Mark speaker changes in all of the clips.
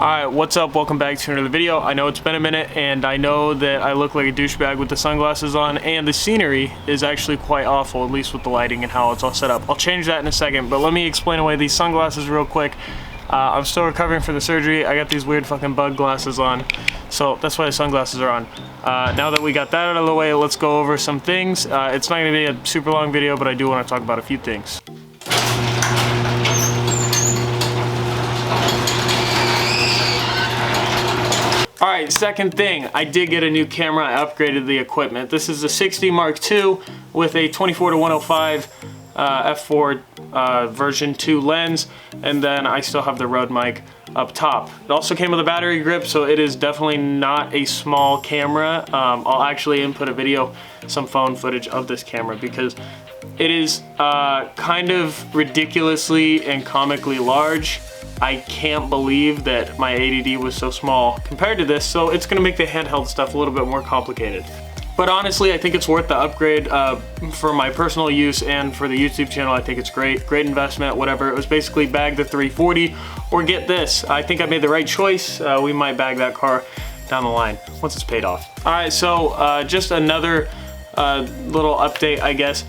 Speaker 1: Alright, what's up? Welcome back to another video. I know it's been a minute, and I know that I look like a douchebag with the sunglasses on, and the scenery is actually quite awful, at least with the lighting and how it's all set up. I'll change that in a second, but let me explain away these sunglasses real quick. I'm still recovering from the surgery. I got these weird fucking bug glasses on, so that's why the sunglasses are on. Now that we got that out of the way, let's go over some things. It's not going to be a super long video, but I do want to talk about a few things. Alright, second thing, I did get a new camera. I upgraded the equipment. This is a 6D Mark II with a 24-105 f4 version 2 lens, and then I still have the Rode mic up top. It also came with a battery grip, so it is definitely not a small camera. I'll actually input a video, some phone footage of this camera, because it is kind of ridiculously and comically large. I can't believe that my ADD was so small compared to this, so it's gonna make the handheld stuff a little bit more complicated. But honestly, I think it's worth the upgrade for my personal use and for the YouTube channel. I think it's great investment, whatever. It was basically bag the 340 or get this. I think I made the right choice. We might bag that car down the line once it's paid off. All right, so just another little update, I guess.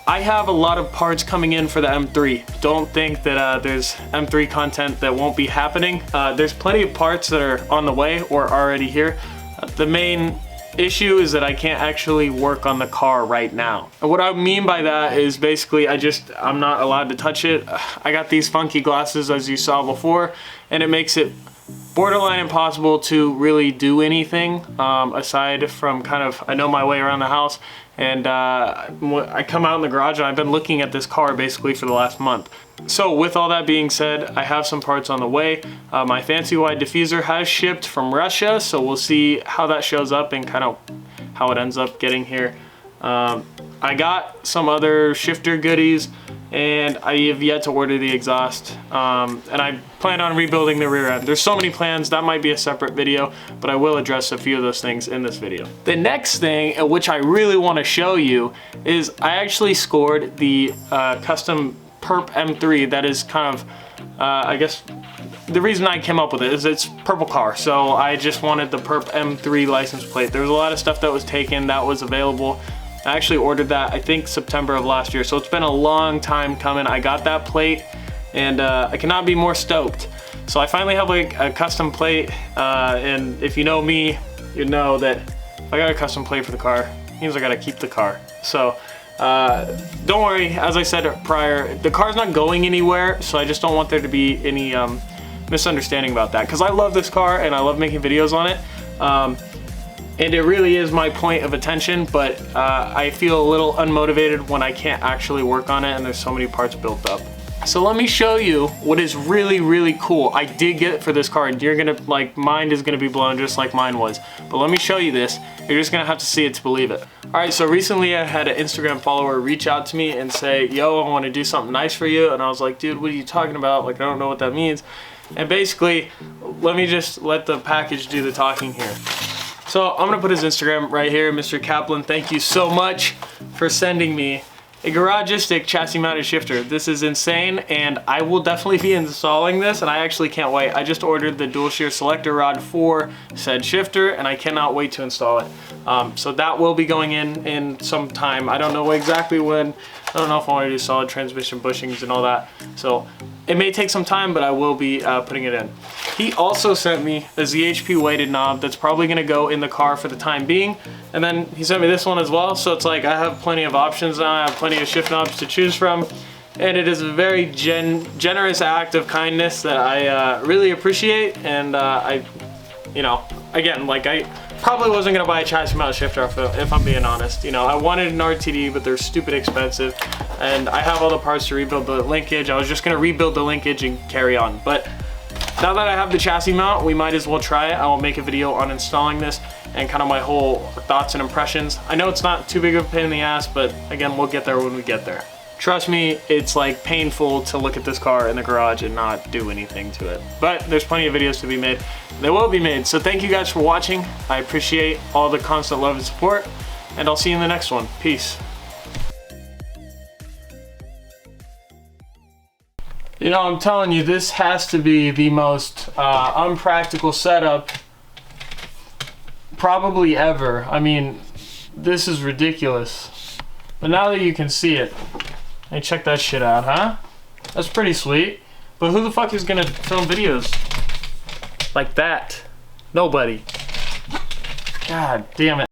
Speaker 1: I have a lot of parts coming in for the M3. Don't think that there's M3 content that won't be happening. There's plenty of parts that are on the way or already here. The main issue is that I can't actually work on the car right now. And what I mean by that is basically I'm not allowed to touch it. I got these funky glasses, as you saw before, and it makes it borderline impossible to really do anything aside from I know my way around the house. And I come out in the garage and I've been looking at this car basically for the last month. So with all that being said, I have some parts on the way. My fancy wide diffuser has shipped from Russia, so we'll see how that shows up and kind of how it ends up getting here. I got some other shifter goodies, and I have yet to order the exhaust, and I plan on rebuilding the rear end. There's so many plans, that might be a separate video, but I will address a few of those things in this video. The next thing, which I really want to show you, is I actually scored the custom Perp M3 that is kind of, I guess, the reason I came up with it is it's purple car, so I just wanted the Perp M3 license plate. There was a lot of stuff that was taken that was available. I actually ordered that, I think, September of last year, so it's been a long time coming. I got that plate, and I cannot be more stoked. So I finally have like a custom plate, and if you know me, you know that if I got a custom plate for the car, it means I gotta keep the car. So don't worry, as I said prior, the car's not going anywhere, so I just don't want there to be any misunderstanding about that, because I love this car and I love making videos on it. And it really is my point of attention, but I feel a little unmotivated when I can't actually work on it and there's so many parts built up. So let me show you what is really, really cool. I did get it for this car, and you're gonna, like, mind is gonna be blown just like mine was. But let me show you this. You're just gonna have to see it to believe it. All right, so recently I had an Instagram follower reach out to me and say, yo, I wanna do something nice for you. And I was like, dude, what are you talking about? Like, I don't know what that means. And basically, let me just let the package do the talking here. So I'm gonna put his Instagram right here. Mr. Kaplan, thank you so much for sending me a Garagistic chassis mounted shifter. This is insane, and I will definitely be installing this, and I actually can't wait. I just ordered the dual shear selector rod for said shifter, and I cannot wait to install it. So that will be going in some time. I don't know exactly when. I don't know if I want to do solid transmission bushings and all that. So it may take some time, but I will be putting it in. He also sent me a ZHP weighted knob that's probably gonna go in the car for the time being. And then he sent me this one as well. So it's like I have plenty of options now. I have plenty of shift knobs to choose from. And it is a very generous act of kindness that I really appreciate. And again, like, I probably wasn't gonna buy a chassis mount shifter if I'm being honest. You know, I wanted an RTD, but they're stupid expensive. And I have all the parts to rebuild the linkage. I was just gonna rebuild the linkage and carry on. But now that I have the chassis mount, we might as well try it. I will make a video on installing this and kind of my whole thoughts and impressions. I know it's not too big of a pain in the ass, but again, we'll get there when we get there. Trust me, it's like painful to look at this car in the garage and not do anything to it. But there's plenty of videos to be made. They will be made. So thank you guys for watching. I appreciate all the constant love and support, and I'll see you in the next one. Peace. You know, I'm telling you, this has to be the most unpractical setup probably ever. I mean, this is ridiculous. But now that you can see it, hey, check that shit out, huh? That's pretty sweet. But who the fuck is gonna film videos like that? Nobody. God damn it.